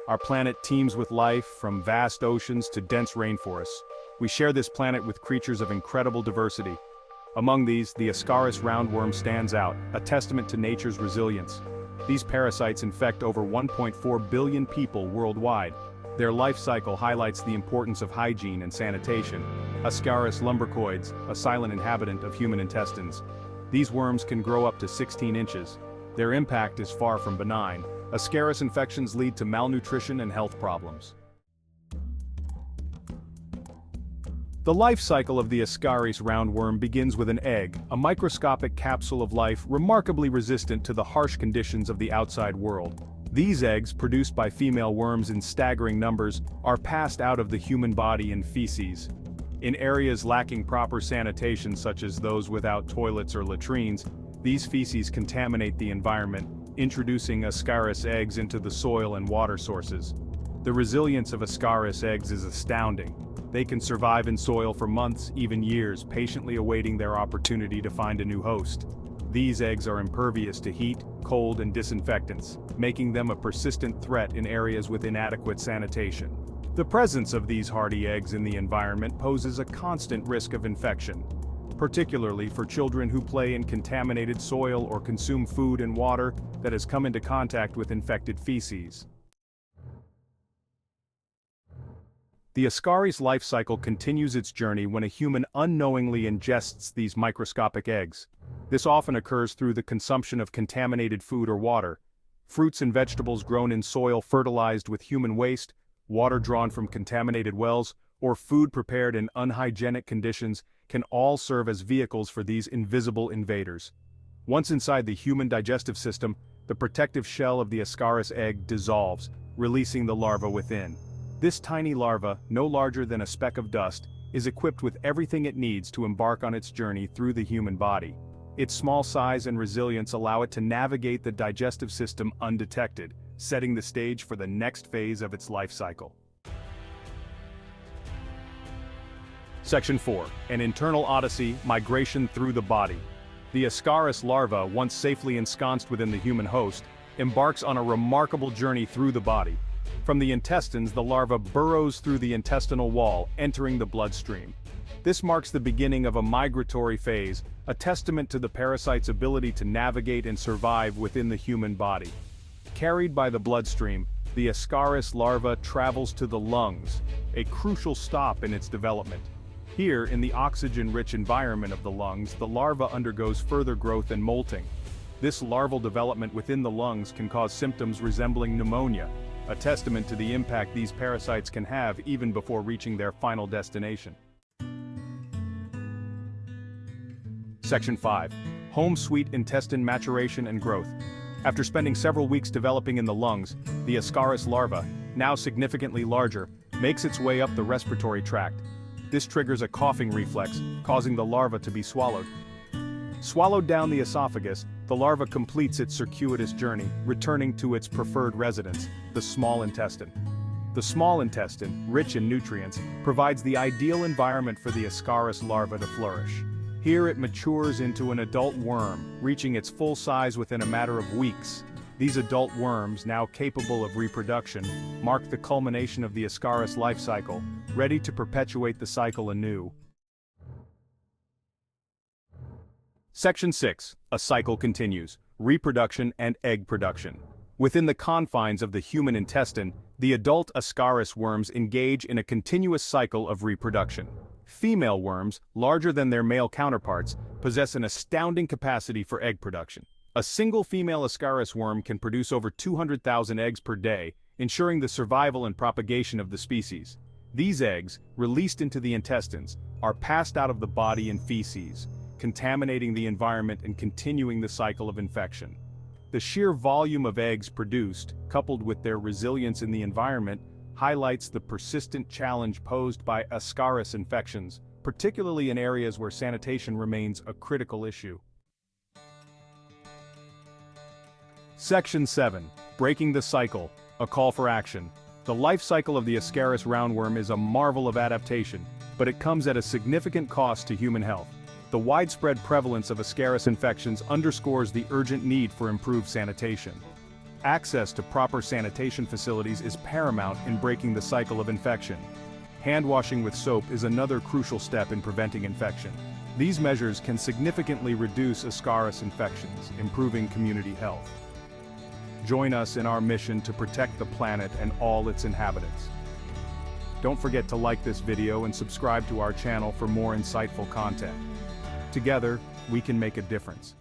Our planet teems with life, from vast oceans to dense rainforests. We share this planet with creatures of incredible diversity. Among these, the Ascaris roundworm stands out, a testament to nature's resilience. These parasites infect over 1.4 billion people worldwide. Their life cycle highlights the importance of hygiene and sanitation. Ascaris lumbricoides, a silent inhabitant of human intestines. These worms can grow up to 16 inches. Their impact is far from benign. Ascaris infections lead to malnutrition and health problems. The life cycle of the Ascaris roundworm begins with an egg, a microscopic capsule of life remarkably resistant to the harsh conditions of the outside world. These eggs, produced by female worms in staggering numbers, are passed out of the human body in feces. In areas lacking proper sanitation, such as those without toilets or latrines, these feces contaminate the environment, introducing Ascaris eggs into the soil and water sources. The resilience of Ascaris eggs is astounding. They can survive in soil for months, even years, patiently awaiting their opportunity to find a new host. These eggs are impervious to heat, cold, and disinfectants, making them a persistent threat in areas with inadequate sanitation. The presence of these hardy eggs in the environment poses a constant risk of infection, particularly for children who play in contaminated soil or consume food and water that has come into contact with infected feces. The Ascaris life cycle continues its journey when a human unknowingly ingests these microscopic eggs. This often occurs through the consumption of contaminated food or water. Fruits and vegetables grown in soil fertilized with human waste, water drawn from contaminated wells, or food prepared in unhygienic conditions can all serve as vehicles for these invisible invaders. Once inside the human digestive system, the protective shell of the Ascaris egg dissolves, releasing the larva within. This tiny larva, no larger than a speck of dust, is equipped with everything it needs to embark on its journey through the human body. Its small size and resilience allow it to navigate the digestive system undetected, setting the stage for the next phase of its life cycle. Section 4. An internal odyssey, migration through the body. The Ascaris larva, once safely ensconced within the human host, embarks on a remarkable journey through the body. From the intestines, the larva burrows through the intestinal wall, entering the bloodstream. This marks the beginning of a migratory phase, a testament to the parasite's ability to navigate and survive within the human body. Carried by the bloodstream, the Ascaris larva travels to the lungs, a crucial stop in its development. Here, in the oxygen-rich environment of the lungs, the larva undergoes further growth and molting. This larval development within the lungs can cause symptoms resembling pneumonia, a testament to the impact these parasites can have even before reaching their final destination. Section 5. Home sweet intestine maturation and growth. After spending several weeks developing in the lungs, the Ascaris larva, now significantly larger, makes its way up the respiratory tract. This triggers a coughing reflex, causing the larva to be swallowed. Swallowed down the esophagus, the larva completes its circuitous journey, returning to its preferred residence, the small intestine. The small intestine, rich in nutrients, provides the ideal environment for the Ascaris larva to flourish. Here it matures into an adult worm, reaching its full size within a matter of weeks. These adult worms, now capable of reproduction, mark the culmination of the Ascaris life cycle, ready to perpetuate the cycle anew. Section 6. A cycle continues. Reproduction and egg production. Within the confines of the human intestine, the adult Ascaris worms engage in a continuous cycle of reproduction. Female worms, larger than their male counterparts, possess an astounding capacity for egg production. A single female Ascaris worm can produce over 200,000 eggs per day, ensuring the survival and propagation of the species. These eggs, released into the intestines, are passed out of the body in feces, contaminating the environment and continuing the cycle of infection. The sheer volume of eggs produced, coupled with their resilience in the environment, highlights the persistent challenge posed by Ascaris infections, particularly in areas where sanitation remains a critical issue. Section 7. Breaking the cycle, a call for action. The life cycle of the Ascaris roundworm is a marvel of adaptation, but it comes at a significant cost to human health. The widespread prevalence of Ascaris infections underscores the urgent need for improved sanitation. Access to proper sanitation facilities is paramount in breaking the cycle of infection. Hand washing with soap is another crucial step in preventing infection. These measures can significantly reduce Ascaris infections, improving community health. Join us in our mission to protect the planet and all its inhabitants. Don't forget to like this video and subscribe to our channel for more insightful content. Together, we can make a difference.